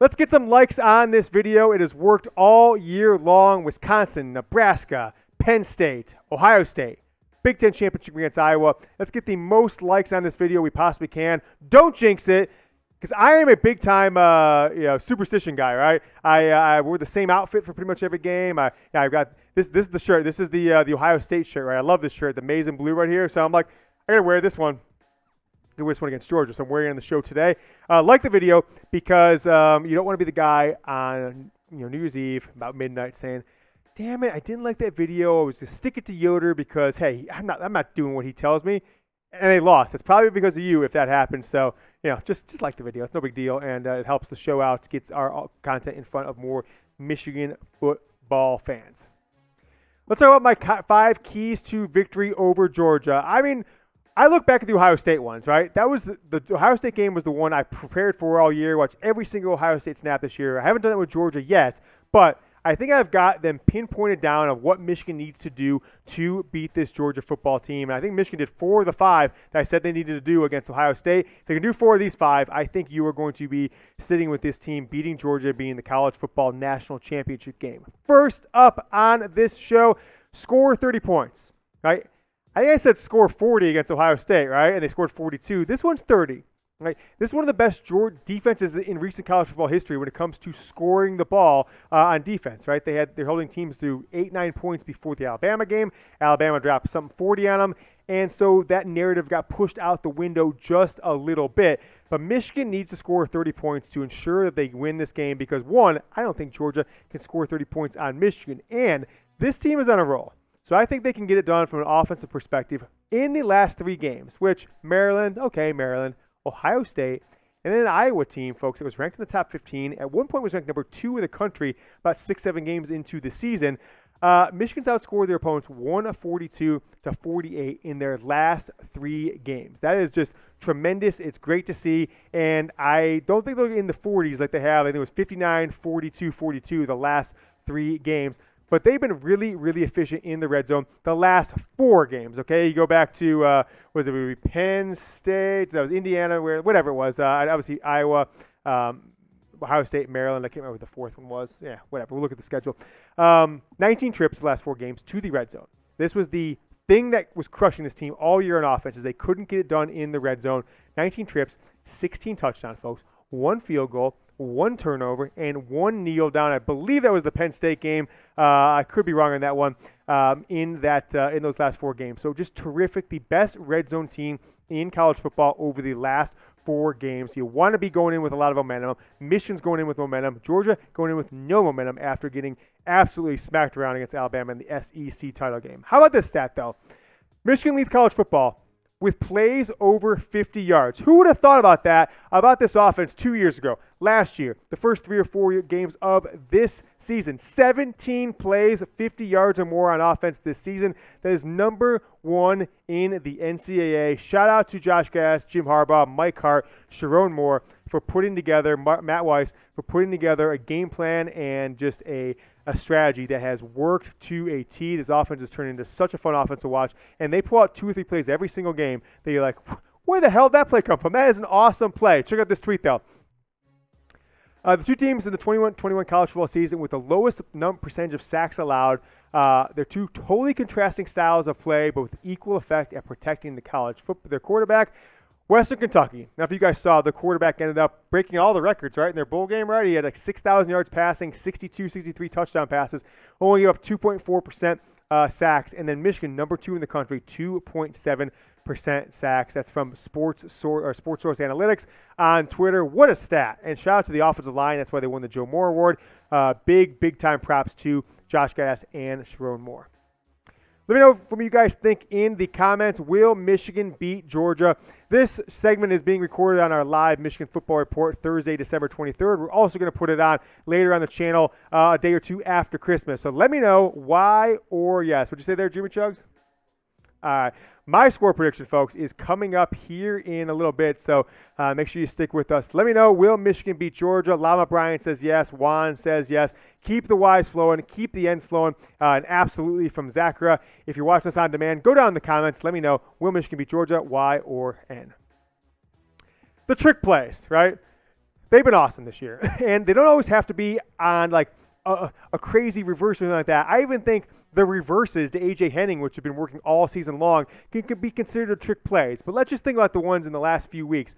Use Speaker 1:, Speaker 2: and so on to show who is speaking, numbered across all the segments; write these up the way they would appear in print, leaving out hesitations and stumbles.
Speaker 1: Let's get some likes on this video. It has worked all year long. Wisconsin, Nebraska, Penn State, Ohio State, Big 10 Championship against Iowa. Let's get the most likes on this video we possibly can. Don't jinx it, because I am a big-time superstition guy, right? I wore the same outfit for pretty much every game. I've got this is the shirt. This is the Ohio State shirt, right? I love this shirt, the maize and blue right here. So I'm like, I got to wear this one. I wear this one against Georgia, so I'm wearing it on the show today. Like the video because you don't want to be the guy on New Year's Eve about midnight saying, damn it, I didn't like that video. I was just stick it to Yoder because, hey, I'm not doing what he tells me. And they lost. It's probably because of you if that happens. So, just like the video. It's no big deal. And it helps the show out, gets our content in front of more Michigan football fans. Let's talk about my 5 keys to victory over Georgia. I mean, I look back at the Ohio State ones, right? That was the Ohio State game was the one I prepared for all year, watched every single Ohio State snap this year. I haven't done it with Georgia yet, but I think I've got them pinpointed down of what Michigan needs to do to beat this Georgia football team. And I think Michigan did 4 of the 5 that I said they needed to do against Ohio State. If they can do 4 of these 5, I think you are going to be sitting with this team beating Georgia, being the college football national championship game. First up on this show, score 30 points, right? I think I said score 40 against Ohio State, right? And they scored 42. This one's 30. Right. This is one of the best defenses in recent college football history when it comes to scoring the ball on defense. Right, they're holding teams to 8-9 points before the Alabama game. Alabama dropped something 40 on them, and so that narrative got pushed out the window just a little bit. But Michigan needs to score 30 points to ensure that they win this game because, one, I don't think Georgia can score 30 points on Michigan, and this team is on a roll. So I think they can get it done from an offensive perspective in the last 3 games, which Maryland, Ohio State, and then an Iowa team, folks, that was ranked in the top 15. At one point was ranked number 2 in the country about 6-7 games into the season. Michigan's outscored their opponents 142 to 48 in their last 3 games. That is just tremendous. It's great to see. And I don't think they're in the 40s like they have. I think it was 59, 42, 42 the last 3 games. But they've been really, really efficient in the red zone the last 4 games, okay? You go back to, was it Penn State? That was Indiana, whatever it was. Obviously, Iowa, Ohio State, Maryland. I can't remember what the 4th one was. Yeah, whatever. We'll look at the schedule. 19 trips the last 4 games to the red zone. This was the thing that was crushing this team all year on offense is they couldn't get it done in the red zone. 19 trips, 16 touchdowns, folks. 1 field goal. 1 turnover, and 1 kneel down. I believe that was the Penn State game. I could be wrong on that one in those last 4 games. So just terrific. The best red zone team in college football over the last 4 games. You want to be going in with a lot of momentum. Michigan's going in with momentum. Georgia going in with no momentum after getting absolutely smacked around against Alabama in the SEC title game. How about this stat, though? Michigan leads college football with plays over 50 yards. Who would have thought about this offense 2 years ago, last year, the first 3 or 4 games of this season? 17 plays, 50 yards or more on offense this season. That is number 1 in the NCAA. Shout out to Josh Gass, Jim Harbaugh, Mike Hart, Sharon Moore for putting together, Matt Weiss, for putting together a game plan and just a strategy that has worked to a T. This offense has turned into such a fun offense to watch, and they pull out 2 or 3 plays every single game that you're like, where the hell did that play come from? That is an awesome play. Check out this tweet, though. The 2 teams in the 21 college football season with the lowest percentage of sacks allowed. They're 2 totally contrasting styles of play, but with equal effect at protecting the college football. Their quarterback, Western Kentucky. Now, if you guys saw, the quarterback ended up breaking all the records, right, in their bowl game, right? He had like 6,000 yards passing, 62, 63 touchdown passes, only gave up 2.4% sacks. And then Michigan, number 2 in the country, 2.7% sacks. That's from Sports Source Analytics on Twitter. What a stat. And shout out to the offensive line. That's why they won the Joe Moore Award. Big time props to Josh Gass and Sharon Moore. Let me know what you guys think in the comments. Will Michigan beat Georgia? This segment is being recorded on our live Michigan Football Report Thursday, December 23rd. We're also going to put it on later on the channel a day or 2 after Christmas. So let me know why or yes. What'd you say there, Jimmy Chugs? My score prediction, folks, is coming up here in a little bit, so make sure you stick with us. Let me know, will Michigan beat Georgia? Lama Bryant says yes. Juan says yes. Keep the Y's flowing. Keep the N's flowing. And absolutely from Zachara. If you're watching us on demand, go down in the comments. Let me know, will Michigan beat Georgia, Y or N? The trick plays, right? they've been awesome this year. And they don't always have to be on like a crazy reverse or something like that. I even think the reverses to AJ Henning, which have been working all season long, can be considered trick plays. But let's just think about the ones in the last few weeks.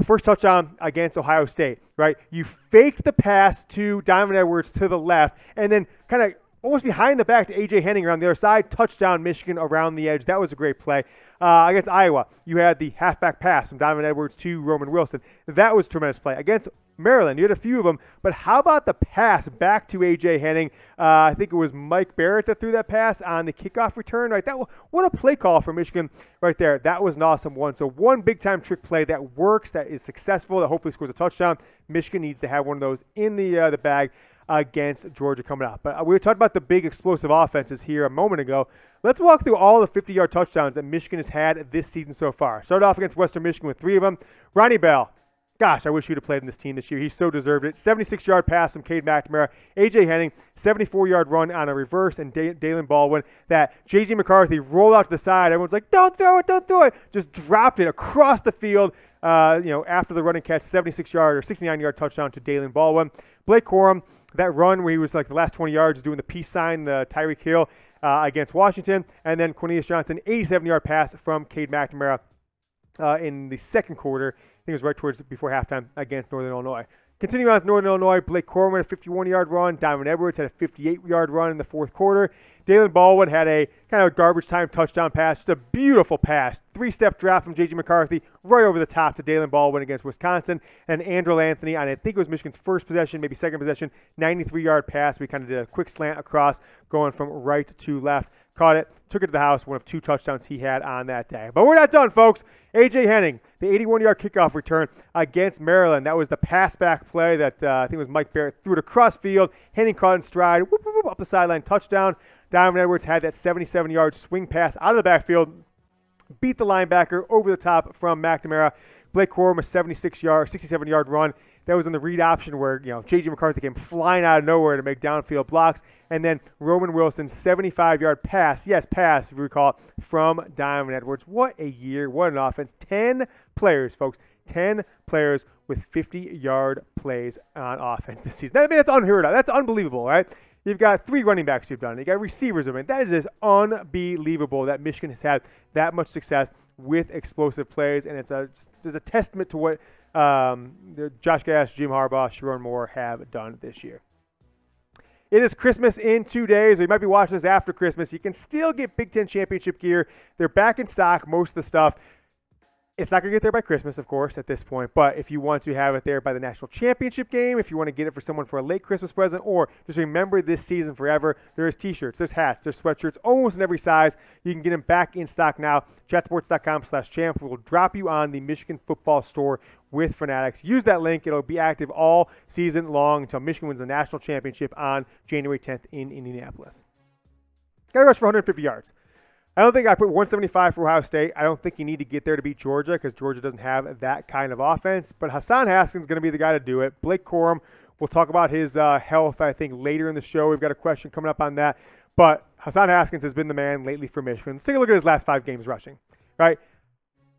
Speaker 1: First touchdown against Ohio State, right? You faked the pass to Donovan Edwards to the left, and then kind of almost behind the back to AJ Henning around the other side, touchdown Michigan around the edge. That was a great play. Against Iowa, you had the halfback pass from Donovan Edwards to Roman Wilson. That was a tremendous play. Against Maryland, you had a few of them, but how about the pass back to AJ Henning? I think it was Mike Barrett that threw that pass on the kickoff return. Right, what a play call for Michigan right there. That was an awesome one. So one big-time trick play that works, that is successful, that hopefully scores a touchdown. Michigan needs to have one of those in the bag against Georgia coming up. But we were talking about the big explosive offenses here a moment ago. Let's walk through all the 50-yard touchdowns that Michigan has had this season so far. Started off against Western Michigan with 3 of them. Ronnie Bell. Gosh, I wish he would have played in this team this year. He so deserved it. 76-yard pass from Cade McNamara. AJ Henning, 74-yard run on a reverse, and Dalen Baldwin that J.J. McCarthy rolled out to the side. Everyone's like, don't throw it, don't throw it. Just dropped it across the field, after the running catch, 76-yard or 69-yard touchdown to Dalen Baldwin. Blake Corum, that run where he was like the last 20 yards doing the peace sign, the Tyreek Hill against Washington. And then Cornelius Johnson, 87-yard pass from Cade McNamara in the second quarter. I think it was right towards before halftime against Northern Illinois. Continuing on with Northern Illinois, Blake Corum had a 51-yard run. Donovan Edwards had a 58-yard run in the fourth quarter. Dalen Baldwin had a kind of garbage time touchdown pass. Just a beautiful pass. 3-step drop from J.J. McCarthy right over the top to Dalen Baldwin against Wisconsin. And Andrew Anthony on, I think it was Michigan's first possession, maybe second possession, 93-yard pass. We kind of did a quick slant across going from right to left. Caught it, took it to the house, one of 2 touchdowns he had on that day. But we're not done, folks. AJ Henning, the 81-yard kickoff return against Maryland. That was the pass-back play that I think it was Mike Barrett threw it across field. Henning caught in stride, whoop, whoop, whoop, up the sideline, touchdown. Donovan Edwards had that 77-yard swing pass out of the backfield, beat the linebacker over the top from McNamara. Blake Corum, a 67-yard run. That was in the read option where, J.J. McCarthy came flying out of nowhere to make downfield blocks. And then Roman Wilson's 75-yard pass, if you recall, from Donovan Edwards. What a year. What an offense. 10 players, folks. 10 players with 50-yard plays on offense this season. I mean, that's unheard of. That's unbelievable, right? You've got 3 running backs you've done. You got receivers. I mean, that is just unbelievable that Michigan has had that much success with explosive plays. And it's a testament to what Josh Gass, Jim Harbaugh, Sharon Moore have done this year. It is Christmas in 2 days, or you might be watching this after Christmas. You can still get Big 10 Championship gear. They're back in stock, most of the stuff. It's not going to get there by Christmas, of course, at this point. But if you want to have it there by the national championship game, if you want to get it for someone for a late Christmas present, or just remember this season forever, there's T-shirts, there's hats, there's sweatshirts, almost in every size. You can get them back in stock now. Chatsports.com/champ will drop you on the Michigan football store with Fanatics. Use that link. It'll be active all season long until Michigan wins the national championship on January 10th in Indianapolis. Got to rush for 150 yards. I don't think I put 175 for Ohio State. I don't think you need to get there to beat Georgia because Georgia doesn't have that kind of offense. But Hassan Haskins is going to be the guy to do it. Blake Corum, we'll talk about his health, I think, later in the show. We've got a question coming up on that. But Hassan Haskins has been the man lately for Michigan. Let's take a look at his last 5 games rushing, right?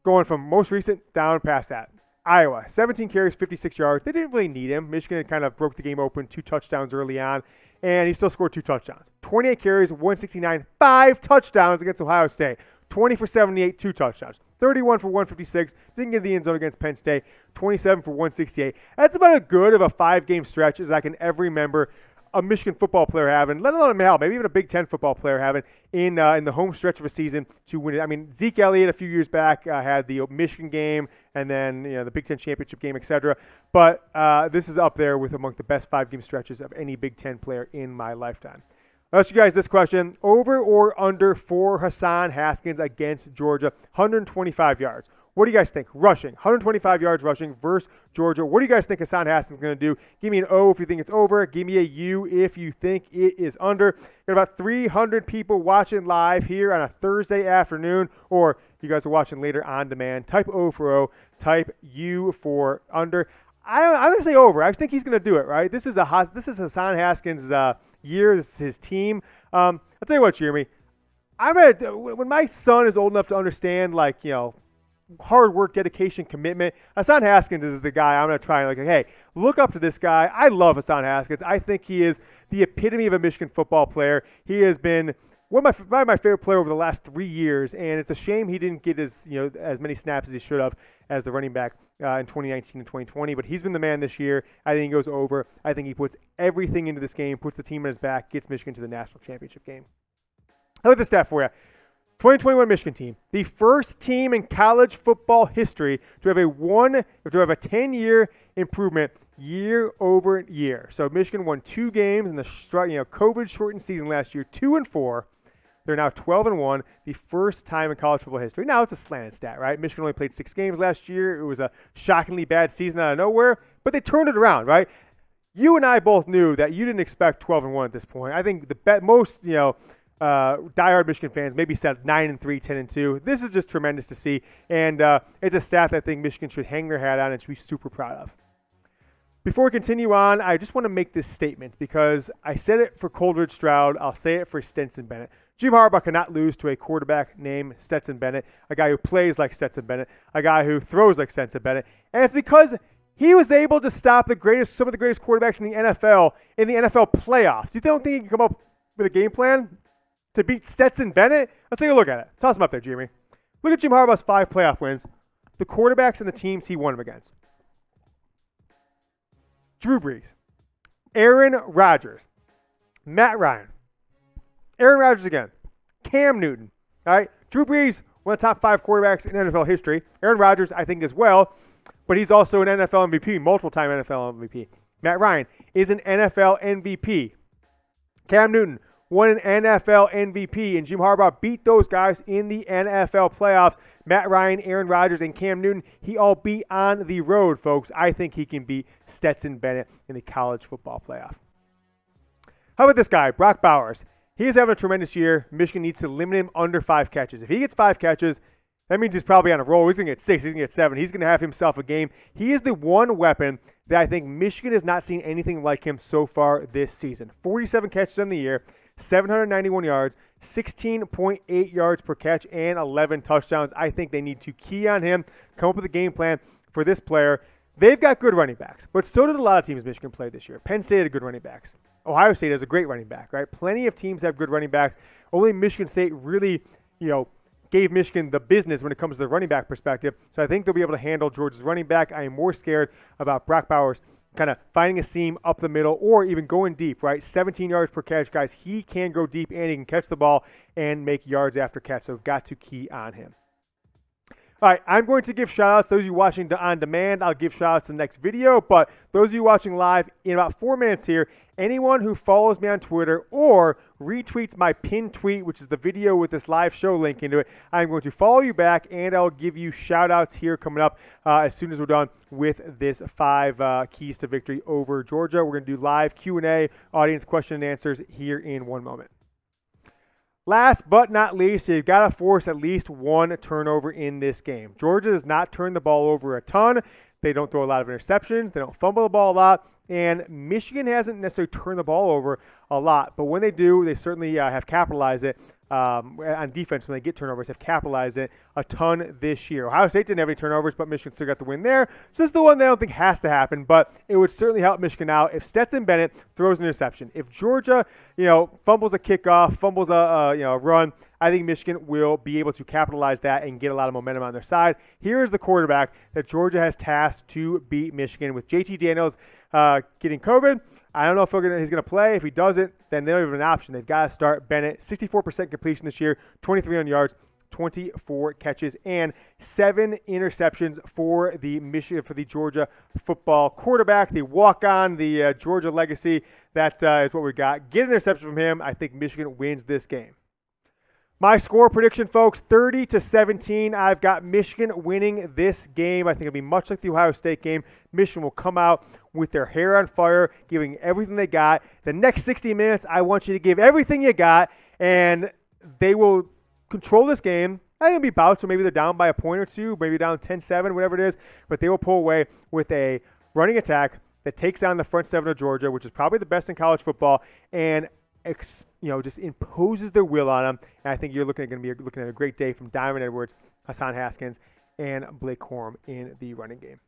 Speaker 1: Going from most recent down past that. Iowa, 17 carries, 56 yards. They didn't really need him. Michigan kind of broke the game open, 2 touchdowns early on, and he still scored 2 touchdowns. 28 carries, 169, 5 touchdowns against Ohio State. 20 for 78, 2 touchdowns. 31 for 156, didn't get the end zone against Penn State. 27 for 168. That's about as good of a 5-game stretch as I can ever remember a Michigan football player having, let alone maybe even a Big 10 football player having in the home stretch of a season to win it. I mean, Zeke Elliott a few years back had the Michigan game and then the Big 10 championship game, etc. But this is up there with among the best 5-game stretches of any Big 10 player in my lifetime. I'll ask you guys this question. Over or under for Hassan Haskins against Georgia, 125 yards. What do you guys think? Rushing, 125 yards rushing versus Georgia. What do you guys think Hassan Haskins is going to do? Give me an O if you think it's over. Give me a U if you think it is under. Got about 300 people watching live here on a Thursday afternoon, or you guys are watching later on demand. Type O for O, type U for under. I'm going to say over. I think he's going to do it, right? This is Hassan Haskins' year. This is his team. I'll tell you what, Jeremy. When my son is old enough to understand, hard work, dedication, commitment. Hassan Haskins is the guy I'm going to try and like, hey, look up to this guy. I love Hassan Haskins. I think he is the epitome of a Michigan football player. He has been one of my favorite player over the last 3 years, and it's a shame he didn't get as many snaps as he should have as the running back in 2019 and 2020. But he's been the man this year. I think he goes over. I think he puts everything into this game, puts the team on his back, gets Michigan to the national championship game. How about the stat for you? 2021 Michigan team, the first team in college football history to have a 10-year improvement year over year. So Michigan won 2 games in the COVID-shortened season last year, 2-4. They're now 12-1, the first time in college football history. Now, it's a slanted stat, right? Michigan only played 6 games last year. It was a shockingly bad season out of nowhere, but they turned it around, right? You and I both knew that you didn't expect 12-1 at this point. I think most, diehard Michigan fans maybe said 9-3, 10-2. This is just tremendous to see, and it's a stat that I think Michigan should hang their hat on and should be super proud of. Before we continue on, I just want to make this statement because I said it for Coleridge Stroud. I'll say it for Stetson Bennett. Jim Harbaugh cannot lose to a quarterback named Stetson Bennett, a guy who plays like Stetson Bennett, a guy who throws like Stetson Bennett, and it's because he was able to stop some of the greatest quarterbacks in the NFL playoffs. You don't think he can come up with a game plan to beat Stetson Bennett? Let's take a look at it. Toss him up there, Jimmy. Look at Jim Harbaugh's 5 playoff wins, the quarterbacks and the teams he won them against. Drew Brees, Aaron Rodgers, Matt Ryan, Aaron Rodgers again, Cam Newton. All right, Drew Brees, one of the top 5 quarterbacks in NFL history. Aaron Rodgers, I think, as well, but he's also an NFL MVP, multiple-time NFL MVP. Matt Ryan is an NFL MVP. Cam Newton won an NFL MVP, and Jim Harbaugh beat those guys in the NFL playoffs. Matt Ryan, Aaron Rodgers, and Cam Newton, he all beat on the road, folks. I think he can beat Stetson Bennett in the college football playoff. How about this guy, Brock Bowers? He is having a tremendous year. Michigan needs to limit him under 5 catches. If he gets 5 catches, that means he's probably on a roll. He's going to get 6. He's going to get 7. He's going to have himself a game. He is the one weapon that I think Michigan has not seen anything like him so far this season. 47 catches on the year, 791 yards, 16.8 yards per catch, and 11 touchdowns. I think they need to key on him, come up with a game plan for this player. They've got good running backs, but so did a lot of teams Michigan played this year. Penn State had good running backs. Ohio State has a great running back, right? Plenty of teams have good running backs. Only Michigan State really, gave Michigan the business when it comes to the running back perspective. So I think they'll be able to handle Georgia's running back. I am more scared about Brock Bowers kind of finding a seam up the middle or even going deep, right? 17 yards per catch, guys. He can go deep and he can catch the ball and make yards after catch. So got to key on him. All right, I'm going to give shout-outs. Those of you watching on demand, I'll give shout-outs in the next video. But those of you watching live, in about 4 minutes here, anyone who follows me on Twitter or retweets my pinned tweet, which is the video with this live show link into it, I'm going to follow you back, and I'll give you shout-outs here coming up as soon as we're done with this 5 keys to victory over Georgia. We're going to do live Q&A, audience question and answers here in 1 moment. Last but not least, you've got to force at least 1 turnover in this game. Georgia does not turn the ball over a ton. They don't throw a lot of interceptions. They don't fumble the ball a lot. And Michigan hasn't necessarily turned the ball over a lot. But when they do, they certainly have capitalized it on defense. When they get turnovers, have capitalized it a ton this year. Ohio State didn't have any turnovers, but Michigan still got the win there. So this is the one that I don't think has to happen, but it would certainly help Michigan out if Stetson Bennett throws an interception. If Georgia, fumbles a kickoff, fumbles a run, I think Michigan will be able to capitalize that and get a lot of momentum on their side. Here is the quarterback that Georgia has tasked to beat Michigan with JT Daniels getting COVID. I don't know if he's going to play. If he doesn't, then they don't have an option. They've got to start Bennett. 64% completion this year, 2,300 yards, 24 catches, and 7 interceptions for the Georgia football quarterback. The walk-on, the Georgia legacy, that is what we got. Get an interception from him. I think Michigan wins this game. My score prediction, folks, 30-17. I've got Michigan winning this game. I think it'll be much like the Ohio State game. Michigan will come out with their hair on fire, giving everything they got. The next 60 minutes, I want you to give everything you got, and they will control this game. I think it'll be bouts, so maybe they're down by a point or two, maybe down 10-7, whatever it is, but they will pull away with a running attack that takes down the front 7 of Georgia, which is probably the best in college football, and just imposes their will on them. And I think you're going to be looking at a great day from Diamond Edwards, Hassan Haskins, and Blake Corum in the running game.